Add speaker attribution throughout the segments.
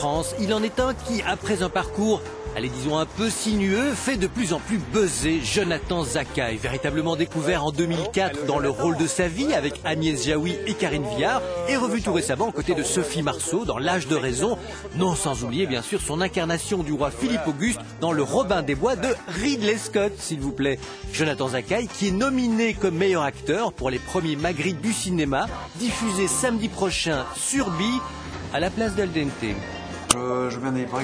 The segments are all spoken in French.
Speaker 1: France, il en est un qui, après un parcours, allez disons un peu sinueux, fait de plus en plus buzzer Jonathan Zakaï, véritablement découvert en 2004 dans le rôle de sa vie avec Agnès Jaoui et Karine Viard, et revu tout récemment aux côtés de Sophie Marceau dans L'âge de raison, non sans oublier bien sûr son incarnation du roi Philippe Auguste dans Le Robin des Bois de Ridley Scott, s'il vous plaît. Jonathan Zakaï qui est nominé comme meilleur acteur pour les premiers Magritte du cinéma, diffusés samedi prochain sur Bi à la place d'Al Dente.
Speaker 2: Je viens des vos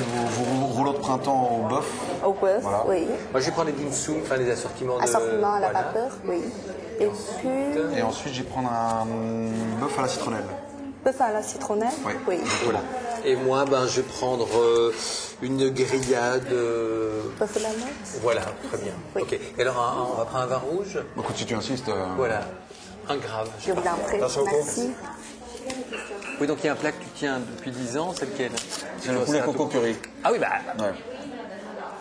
Speaker 2: rouleaux de printemps au bœuf.
Speaker 3: Au bœuf,
Speaker 2: Voilà.
Speaker 3: oui.
Speaker 4: Moi, je vais prendre les dim sum, enfin les assortiments de...
Speaker 3: Assortiment à la
Speaker 4: voilà.
Speaker 3: vapeur, oui. Et puis,
Speaker 2: Et ensuite, je vais prendre un bœuf à la citronnelle.
Speaker 3: bœuf à la citronnelle,
Speaker 2: Oui.
Speaker 3: oui.
Speaker 4: Voilà. Et moi, ben, je vais prendre une grillade.
Speaker 3: Bœuf à la noix.
Speaker 4: Voilà, très bien.
Speaker 3: Oui.
Speaker 4: Ok. Et alors, on va prendre un vin rouge.
Speaker 2: Écoute, si tu insistes.
Speaker 4: Voilà. Un grave.
Speaker 3: Je vous en prie.
Speaker 2: Merci beaucoup.
Speaker 3: Merci.
Speaker 4: Oui, donc il y a un plat que tu tiens depuis 10 ans, c'est lequel?
Speaker 2: C'est le poulet coco curry.
Speaker 4: Ah oui, bah.
Speaker 2: Ouais.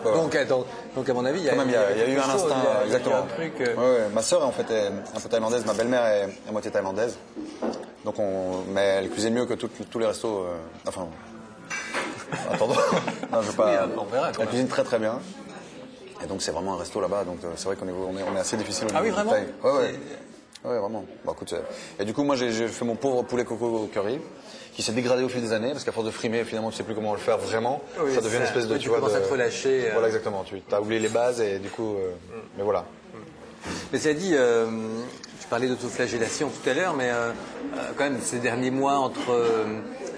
Speaker 2: Voilà.
Speaker 4: Donc à mon avis, il y a,
Speaker 2: Quand même, il y a eu un
Speaker 4: quelque chose,
Speaker 2: instinct,
Speaker 4: il y a
Speaker 2: exactement.
Speaker 4: un truc,
Speaker 2: Ouais. Ma sœur, en fait, est un peu thaïlandaise. Ma belle-mère est à moitié thaïlandaise. Donc mais elle cuisine mieux que tous les restos. Enfin. Attends. Non, je veux pas.
Speaker 4: Oui, on verra, quand
Speaker 2: Elle
Speaker 4: même.
Speaker 2: cuisine très très bien. Et donc c'est vraiment un resto là-bas. Donc c'est vrai qu'on est assez difficile au
Speaker 4: Ah oui,
Speaker 2: niveau du
Speaker 4: vraiment.
Speaker 2: thaï. Ouais, vraiment. Bah, écoute, et du coup, moi, j'ai fait mon pauvre poulet coco curry, qui s'est dégradé au fil des années, parce qu'à force de frimer, finalement, tu sais plus comment le faire vraiment.
Speaker 4: Oui,
Speaker 2: ça devient une espèce de,
Speaker 4: oui, tu commences à te relâcher.
Speaker 2: Voilà, exactement. Tu as oublié les bases, et du coup, mais voilà.
Speaker 4: Mais ça dit, tu parlais d'autoflagellation tout à l'heure, mais quand même, ces derniers mois, entre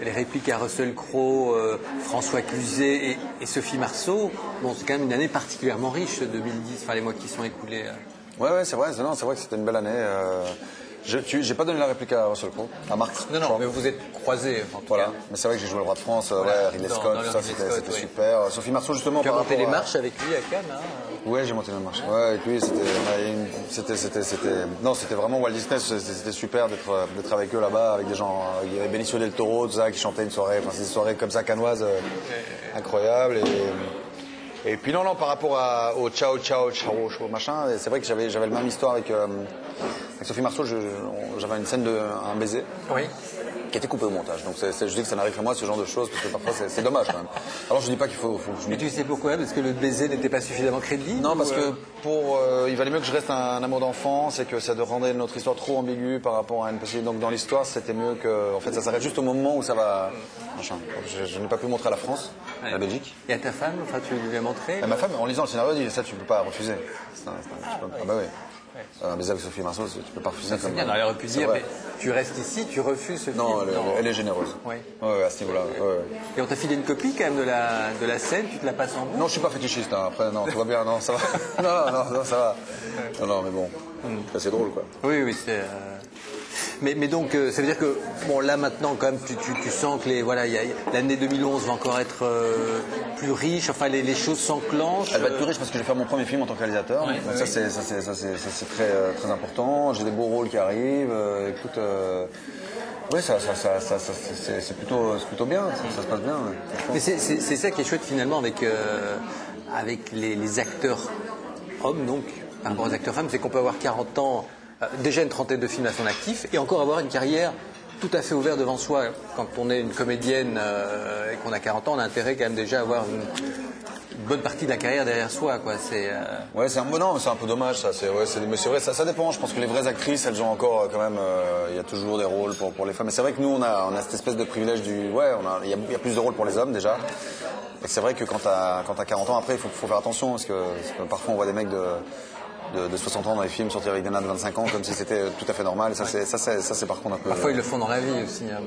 Speaker 4: les répliques à Russell Crowe, François Cluzet et Sophie Marceau, bon, c'est quand même une année particulièrement riche, 2010, enfin les mois qui sont écoulés.
Speaker 2: Ouais, c'est vrai que c'était une belle année. J'ai pas donné la réplique à Russell Crowe, à Marc.
Speaker 4: Non, mais vous êtes croisés, en tout
Speaker 2: Voilà,
Speaker 4: cas.
Speaker 2: mais c'est vrai que j'ai joué le roi de France,
Speaker 4: Voilà,
Speaker 2: Ridley
Speaker 4: dans
Speaker 2: Scott,
Speaker 4: le
Speaker 2: tout ça,
Speaker 4: Ridley
Speaker 2: c'était
Speaker 4: Scott, oui.
Speaker 2: super. Sophie Marceau, justement,
Speaker 4: Tu as
Speaker 2: par
Speaker 4: monté les
Speaker 2: rapport à-
Speaker 4: marches avec lui à Cannes, hein.
Speaker 2: Ouais, j'ai monté la marche. Ouais, avec lui, c'était vraiment Walt Disney, c'était super d'être avec eux là-bas, avec des gens, il y avait Benicio del Toro, tout ça, qui chantait une soirée, enfin, c'est une soirée comme ça, cannoise, incroyable. Et puis non, par rapport au ciao, machin, c'est vrai que j'avais le même histoire avec Sophie Marceau, j'avais une scène un baiser.
Speaker 4: Oui.
Speaker 2: Qui a été coupé au montage. Donc je dis que ça n'arrive qu'à moi ce genre de choses parce que parfois c'est dommage quand même. Alors je dis pas qu'il faut que je
Speaker 4: Mais tu sais pourquoi? Parce que le baiser n'était pas suffisamment crédible?
Speaker 2: non, parce que il valait mieux que je reste un amour d'enfant, c'est que ça rendait notre histoire trop ambiguë par rapport à une possibilité. Donc dans l'histoire, c'était mieux que, en fait, ça s'arrête juste au moment où ça va. Machin. Donc, je n'ai pas pu montrer à la France, à la Belgique.
Speaker 4: Et à ta femme, enfin, tu lui as montré?
Speaker 2: Et ma femme, en lisant le scénario, dit ça, tu peux pas refuser. Ah bah oui. Un baiser avec Sophie Marceau, tu peux pas refuser.
Speaker 4: C'est bien, elle aurait pu
Speaker 2: c'est
Speaker 4: dire,
Speaker 2: vrai.
Speaker 4: mais tu restes ici, tu refuses ce
Speaker 2: Non,
Speaker 4: film.
Speaker 2: elle est généreuse.
Speaker 4: Oui.
Speaker 2: Ouais, à ce niveau-là. Ouais.
Speaker 4: Et on t'a filé une copie quand même de la scène, tu te la passes en boucle?
Speaker 2: Non, je suis pas fétichiste. Hein. Après, non, tout va bien. Non, ça va. non, ça va. Non, mais bon, c'est drôle, quoi.
Speaker 4: Oui, c'est. Mais donc, ça veut dire que, bon, là maintenant, quand même, tu sens que l'année 2011 va encore être plus riche, enfin, les choses s'enclenchent.
Speaker 2: Elle va être plus riche parce que je vais faire mon premier film en tant que réalisateur.
Speaker 4: Ouais,
Speaker 2: donc
Speaker 4: ouais.
Speaker 2: c'est très important. J'ai des beaux rôles qui arrivent. Écoute, oui, c'est plutôt bien. Ça se passe bien. Ouais.
Speaker 4: Mais c'est ça qui est chouette finalement avec les acteurs hommes, donc, par rapport aux acteurs femmes, c'est qu'on peut avoir 40 ans, déjà une trentaine de films à son actif, et encore avoir une carrière tout à fait ouverte devant soi. Quand on est une comédienne et qu'on a 40 ans, on a intérêt quand même déjà à avoir une bonne partie de la carrière derrière soi, quoi.
Speaker 2: Ouais, c'est un peu dommage, ça. Mais c'est vrai, ça dépend. Je pense que les vraies actrices, elles ont encore quand même. Il y a toujours des rôles pour les femmes. Mais c'est vrai que nous, on a cette espèce de privilège il y a plus de rôles pour les hommes déjà. Et c'est vrai que quand t'as 40 ans, après, il faut faire attention parce que parfois on voit des mecs de 60 ans dans les films sortir avec des nains de 25 ans comme si c'était tout à fait normal. Et ça, c'est par contre un peu.
Speaker 4: Parfois, ils le font dans la vie aussi. Hein.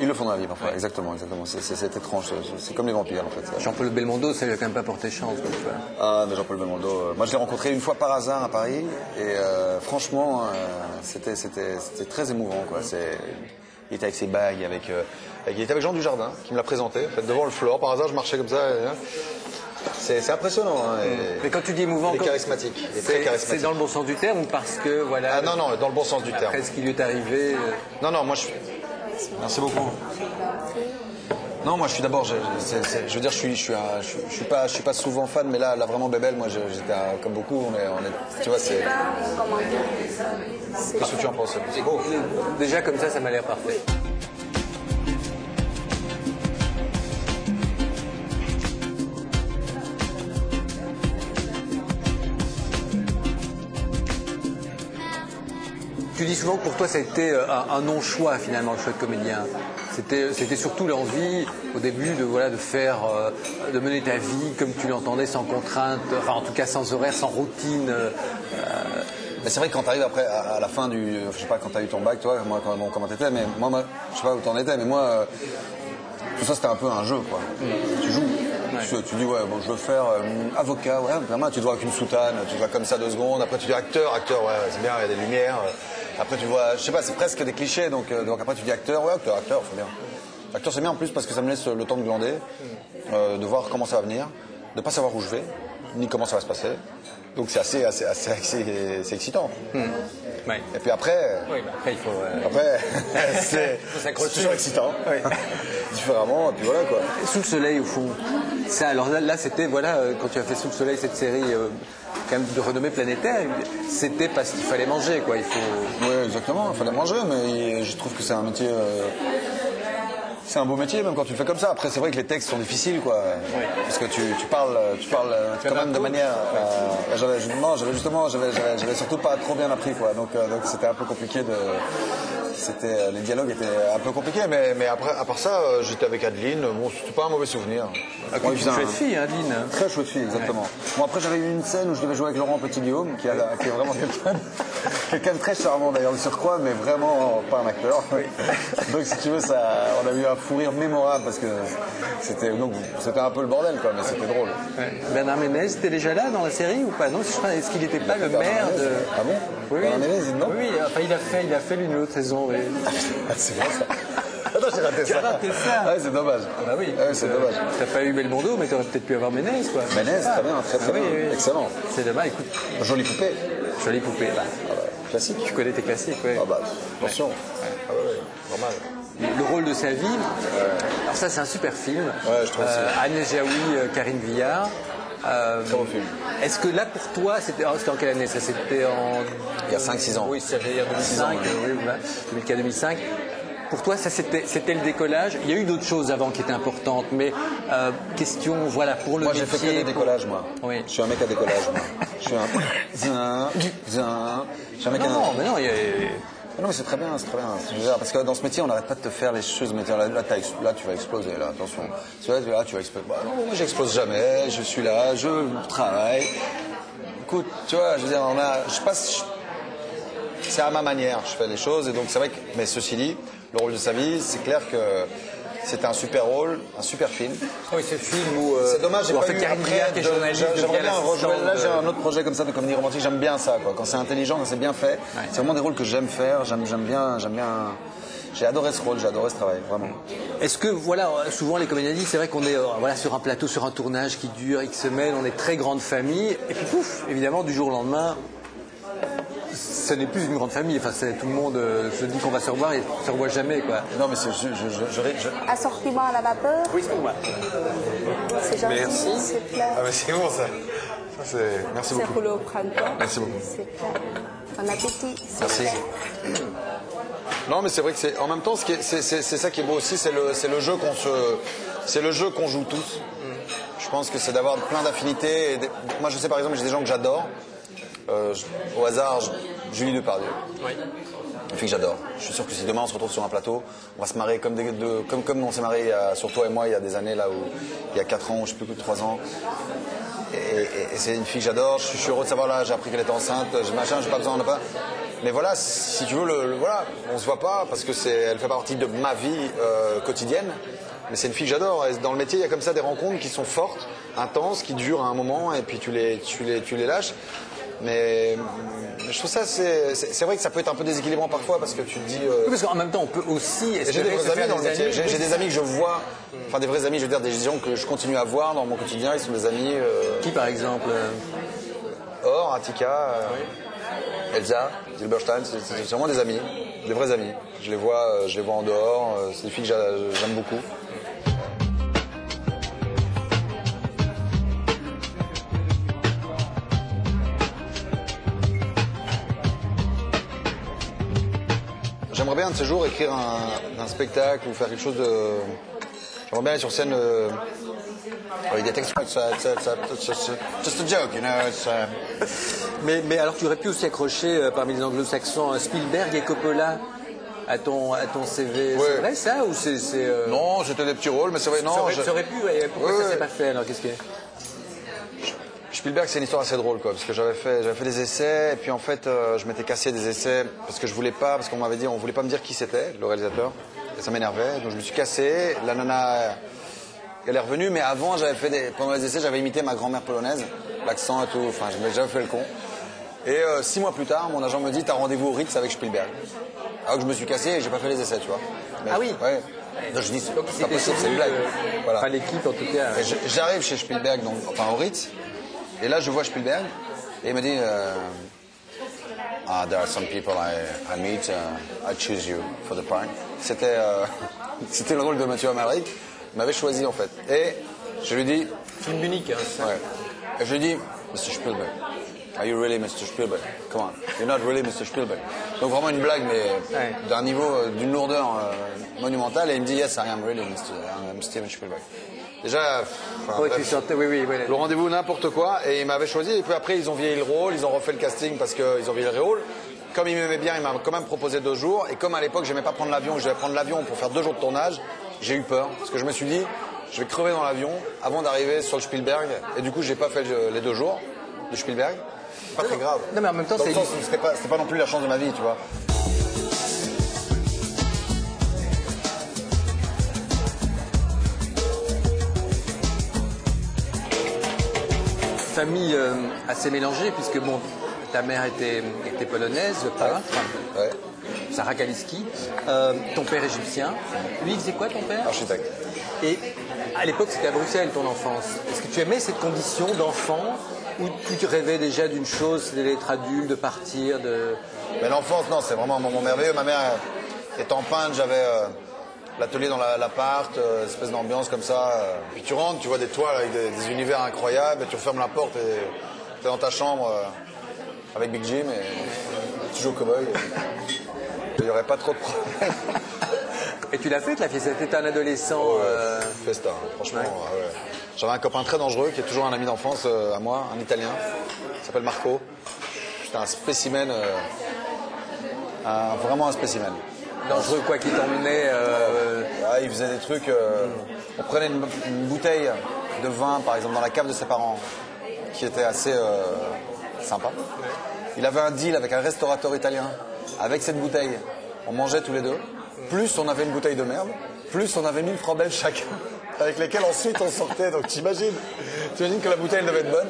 Speaker 2: Ils le font dans la vie parfois. Ouais. Exactement. C'est étrange. C'est comme les vampires en fait.
Speaker 4: Jean-Paul Belmondo, ça lui a quand même pas porté chance. Donc, tu vois.
Speaker 2: Ah, mais Jean-Paul Belmondo. Moi, je l'ai rencontré une fois par hasard à Paris et franchement, c'était très émouvant, quoi. Il était avec ses bagues, il était avec Jean Dujardin qui me l'a présenté. En fait, devant le floor, par hasard, je marchais comme ça. C'est impressionnant. Hein,
Speaker 4: mais quand tu dis émouvant,
Speaker 2: il est charismatique. Il est très charismatique.
Speaker 4: C'est dans le bon sens du terme ou parce que voilà.
Speaker 2: Ah non, dans le bon sens du terme.
Speaker 4: Après ce qui lui est arrivé.
Speaker 2: Non, moi je suis. Merci beaucoup. Non, moi je suis d'abord. Je veux dire, je suis pas souvent fan, mais là vraiment Bébel, moi j'étais comme beaucoup. Tu vois, c'est. Qu'est-ce que tu en penses? C'est beau.
Speaker 4: Déjà comme ça m'a l'air parfait. tu dis souvent que pour toi ça a été un non-choix finalement le choix de comédien. C'était surtout l'envie au début de faire, de mener ta vie comme tu l'entendais, sans contrainte, enfin en tout cas sans horaire, sans routine.
Speaker 2: Mais c'est vrai que quand tu arrives après à la fin du, je sais pas quand tu as eu ton bac, toi, moi comment t'étais, mais moi je sais pas où t'en étais, mais moi tout ça c'était un peu un jeu quoi. Tu joues. Ouais. Tu dis ouais bon je veux faire avocat, ouais vraiment tu te vois avec une soutane, tu te vois comme ça 2 secondes, après tu dis acteur ouais c'est bien, il y a des lumières, après tu vois, je sais pas, c'est presque des clichés donc après tu dis acteur, ouais acteur c'est bien. Acteur c'est bien en plus parce que ça me laisse le temps de glander, de voir comment ça va venir, de pas savoir où je vais, ni comment ça va se passer. Donc c'est assez excitant.
Speaker 4: Ouais.
Speaker 2: Et puis après,
Speaker 4: oui, après il faut.
Speaker 2: Après, c'est toujours excitant. Oui. Différemment, et puis voilà quoi.
Speaker 4: Sous le soleil au fond. Ça, alors là c'était quand tu as fait Sous le soleil cette série quand même de renommée planétaire, c'était parce qu'il fallait manger quoi. Il faut.
Speaker 2: Oui exactement, il fallait manger, mais je trouve que c'est un métier. C'est un beau métier, même quand tu le fais comme ça. Après, c'est vrai que les textes sont difficiles, quoi. Oui. Parce que tu parles quand même de manière. J'avais surtout pas trop bien appris, quoi. Donc c'était un peu compliqué de. Les dialogues étaient un peu compliqués, mais après, à part ça, j'étais avec Adeline. Bon, c'était pas un mauvais souvenir.
Speaker 4: Une chouette fille, Adeline.
Speaker 2: Très chouette fille, exactement. Ouais. Bon, après, j'avais eu une scène où je devais jouer avec Laurent Petit-Guillaume, qui est vraiment quelqu'un de très charmant d'ailleurs, de surcroît, mais vraiment pas un acteur. Oui. Donc, si tu veux, on a eu un fou rire mémorable parce que c'était un peu le bordel, quoi, mais c'était drôle.
Speaker 4: Ouais. Bernard Ménez, était déjà là dans la série ou pas? Non, est-ce qu'il n'était pas le maire de.
Speaker 2: Ah bon?
Speaker 4: Oui.
Speaker 2: Bernard Ménez, non?
Speaker 4: Oui, enfin, il a fait l'une ou l'autre saison. Oui.
Speaker 2: C'est vrai ça. Attends, j'ai raté ça. Ouais, c'est dommage.
Speaker 4: Ah bah oui.
Speaker 2: Ouais, c'est dommage.
Speaker 4: T'as pas eu Belmondo, mais t'aurais peut-être pu avoir Ménez, quoi.
Speaker 2: Ménez, très bien, très bien. Oui. Excellent.
Speaker 4: C'est dommage, écoute.
Speaker 2: Jolie poupée.
Speaker 4: Jolie poupée, là.
Speaker 2: Ah bah, classique.
Speaker 4: Tu connais tes classiques, ouais.
Speaker 2: Ah bah, attention. Ouais. Ah ouais, normal.
Speaker 4: Le rôle de sa vie, alors ça c'est un super film.
Speaker 2: Ouais, je trouve aussi.
Speaker 4: Agnès Jaoui, Karine Viard.
Speaker 2: Très beau film.
Speaker 4: Est-ce que là pour toi, c'était en quelle année ça? C'était en.
Speaker 2: Il y a 5-6 ans.
Speaker 4: Oui, ça veut dire 2005, oui, 2004-2005. Pour toi, ça c'était le décollage. Il y a eu d'autres choses avant qui étaient importantes, mais question, pour le
Speaker 2: moi,
Speaker 4: métier.
Speaker 2: Moi, j'ai fait que des décollages, moi.
Speaker 4: Oui.
Speaker 2: Je suis un mec à décollage, moi. Je suis un. Je suis un mec à.
Speaker 4: Non, mais non,
Speaker 2: non, mais c'est très bien, parce que dans ce métier, on n'arrête pas de te faire les choses. Mais là, tu vas exploser, là, attention. Là, tu vas exploser. Bah, non, moi, j'explose jamais, je suis là, je travaille. Écoute, tu vois, je veux dire, je passe. C'est à ma manière, je fais les choses, et donc c'est vrai que. Mais ceci dit, le rôle de sa vie, c'est clair que. C'était un super rôle, un super film.
Speaker 4: Oui, ce film où.
Speaker 2: C'est dommage, j'ai pas eu
Speaker 4: Karine Viard qui est journaliste.
Speaker 2: J'aimerais bien rejouer. Là, j'ai un autre projet comme ça de comédie romantique. J'aime bien ça, quoi. Quand c'est intelligent, quand c'est bien fait. Ouais. C'est vraiment des rôles que j'aime faire. J'aime bien. J'ai adoré ce rôle, j'ai adoré ce travail, vraiment.
Speaker 4: Est-ce que, souvent les comédiens disent, c'est vrai qu'on est sur un plateau, sur un tournage qui dure X semaines, on est très grande famille, et puis pouf, évidemment, du jour au lendemain. Ce n'est plus une grande famille. Enfin, tout le monde se dit qu'on va se revoir et ne se revoit jamais, quoi.
Speaker 2: Non, mais
Speaker 3: Assortiment à la vapeur.
Speaker 4: Oui, c'est pour moi.
Speaker 3: C'est gentil.
Speaker 2: Merci.
Speaker 3: C'est plat.
Speaker 2: Ah, mais c'est bon ça. Merci beaucoup.
Speaker 3: C'est roulé au printemps.
Speaker 2: Merci beaucoup.
Speaker 3: C'est plat. Bon appétit.
Speaker 2: Merci. Non, mais c'est vrai que en même temps, c'est ça qui est beau aussi, c'est le jeu qu'on joue tous. Je pense que c'est d'avoir plein d'affinités. Moi, je sais par exemple, j'ai des gens que j'adore. Au hasard, Julie Depardieu. Oui. Une fille que j'adore. Je suis sûr que si demain on se retrouve sur un plateau, on va se marrer comme on s'est marré sur toi et moi il y a des années, là où il y a 4 ans, je sais plus, 3 ans. Et c'est une fille que j'adore. Je suis heureux de savoir, là, j'ai appris qu'elle était enceinte, j'ai pas besoin, on n'a pas. Mais voilà, si tu veux, on se voit pas parce que elle fait partie de ma vie quotidienne. Mais c'est une fille que j'adore. Et dans le métier, il y a comme ça des rencontres qui sont fortes, intenses, qui durent à un moment et puis tu les lâches. Mais je trouve ça, c'est vrai que ça peut être un peu déséquilibrant parfois parce que tu te dis.
Speaker 4: Oui, parce qu'en même temps, on peut aussi.
Speaker 2: J'ai des vrais amis dans le métier. J'ai des amis que je vois, enfin des vrais amis, je veux dire des gens que je continue à voir dans mon quotidien. Ils sont des amis.
Speaker 4: Qui par exemple?
Speaker 2: Or, Attika, Elsa, Zilberstein, c'est vraiment des amis, des vrais amis. Je les vois en dehors. C'est des filles que j'aime beaucoup. J'aimerais bien de ces jours écrire un spectacle ou faire quelque chose de. J'aimerais bien aller sur scène Il détecte pas, it's just a joke, you know.
Speaker 4: Mais alors tu aurais pu aussi accrocher parmi les anglo-saxons Spielberg et Coppola à ton CV.
Speaker 2: Ouais.
Speaker 4: C'est vrai ça ou c'est
Speaker 2: Non, c'était des petits rôles, mais c'est vrai, non.
Speaker 4: Ça aurait pu, ouais. Pourquoi ça s'est pas fait alors? Qu'est-ce que...
Speaker 2: Spielberg, c'est une histoire assez drôle, quoi, parce que j'avais fait des essais, et puis en fait, je m'étais cassé des essais parce que je voulais pas, parce qu'on m'avait dit, on voulait pas me dire qui c'était, le réalisateur, et ça m'énervait, donc je me suis cassé. La nana, elle est revenue, mais avant, pendant les essais, j'avais imité ma grand-mère polonaise, l'accent et tout, enfin, j'avais fait le con. Et 6 mois plus tard, mon agent me dit, t'as rendez-vous au Ritz avec Spielberg. Alors que je me suis cassé et j'ai pas fait les essais, tu vois. Mais,
Speaker 4: ah oui.
Speaker 2: Ouais. Donc je dis, c'est pas possible, c'est une blague. Voilà.
Speaker 4: Enfin, l'équipe en tout cas.
Speaker 2: J'arrive chez Spielberg, donc, enfin au Ritz. Et là, je vois Spielberg, et il me dit there are some people I meet, I choose you for the part. C'était le rôle de Mathieu Amalric. Il m'avait choisi, en fait. Et je lui dis...
Speaker 4: Film unique, hein, ça.
Speaker 2: Ouais. Et je lui dis, Mr. Spielberg, are you really Mr. Spielberg? Come on, you're not really Mr. Spielberg. Donc vraiment une blague, mais d'un niveau, d'une lourdeur monumentale. Et il me dit, yes, I am really I'm Steven Spielberg. Déjà, le rendez-vous n'importe quoi, et il m'avait choisi, et puis après ils ont vieilli le rôle, ils ont refait le casting parce qu'ils ont vieilli le rôle. Comme il m'aimait bien, il m'a quand même proposé 2 jours, et comme à l'époque j'aimais pas prendre l'avion, je devais prendre l'avion pour faire 2 jours de tournage, j'ai eu peur, parce que je me suis dit, je vais crever dans l'avion avant d'arriver sur le Spielberg, et du coup j'ai pas fait les 2 jours de Spielberg. Pas très grave.
Speaker 4: Non mais en même temps
Speaker 2: c'était pas non plus la chance de ma vie, tu vois.
Speaker 4: Famille assez mélangée puisque bon, ta mère était polonaise, peintre,
Speaker 2: Ouais.
Speaker 4: Sarah Kaliski, ton père égyptien. Lui, il faisait quoi ton père?
Speaker 2: Architecte.
Speaker 4: Et à l'époque, c'était à Bruxelles ton enfance. Est-ce que tu aimais cette condition d'enfant ou tu rêvais déjà d'une chose, c'était d'être adulte, de partir, de...
Speaker 2: Mais l'enfance, non, c'est vraiment un moment merveilleux. Ma mère étant peintre, j'avais l'atelier dans l'appart, espèce d'ambiance comme ça. Puis tu rentres, tu vois des toiles avec des univers incroyables, et tu refermes la porte et t'es dans ta chambre avec Big Jim et tu joues au cow-boy. Il n'y aurait pas trop de problèmes.
Speaker 4: Et tu l'as fait, la fiesta? T'étais un adolescent.
Speaker 2: Festa, franchement. Ouais. J'avais un copain très dangereux qui est toujours un ami d'enfance à moi, un Italien. Il s'appelle Marco. C'était un spécimen, vraiment un spécimen.
Speaker 4: Dangereux quoi, qui t'emmenait
Speaker 2: Il faisait des trucs. On prenait une bouteille de vin, par exemple, dans la cave de ses parents, qui était assez sympa. Il avait un deal avec un restaurateur italien. Avec cette bouteille, on mangeait tous les deux. Plus on avait une bouteille de merde, plus on avait 1000 francs belges chacun, avec lesquels ensuite on sortait. Donc t'imagines que la bouteille devait être bonne.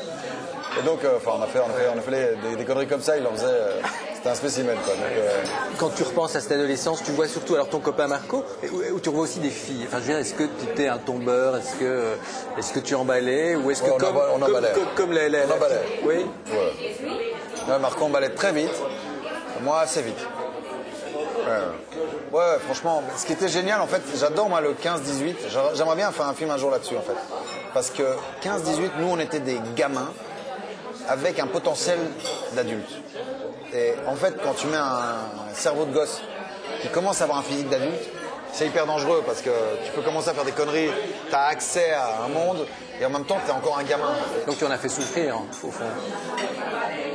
Speaker 2: Et donc, on a fait des conneries comme ça. Il en faisait. C'était un spécimen, quoi. Donc,
Speaker 4: Quand tu repenses à cette adolescence, tu vois surtout alors ton copain Marco, ou tu vois aussi des filles. Enfin, je veux dire, est-ce que tu étais un tombeur, est-ce que tu emballais, ou est-ce que
Speaker 2: on emballait.
Speaker 4: Comme les
Speaker 2: on emballait.
Speaker 4: Oui.
Speaker 2: Ouais, Marco emballait très vite. Moi, assez vite. Ouais, franchement, ce qui était génial, en fait, j'adore moi le 15-18. J'aimerais bien faire un film un jour là-dessus, en fait. Parce que 15-18, nous, on était des gamins avec un potentiel d'adulte. Et en fait, quand tu mets un cerveau de gosse qui commence à avoir un physique d'adulte, c'est hyper dangereux parce que tu peux commencer à faire des conneries, tu as accès à un monde et en même temps, tu es encore un gamin.
Speaker 4: Donc tu en as fait souffrir, au fond.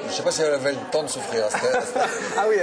Speaker 2: Je sais pas si elle avait le temps de souffrir.
Speaker 4: Ah oui,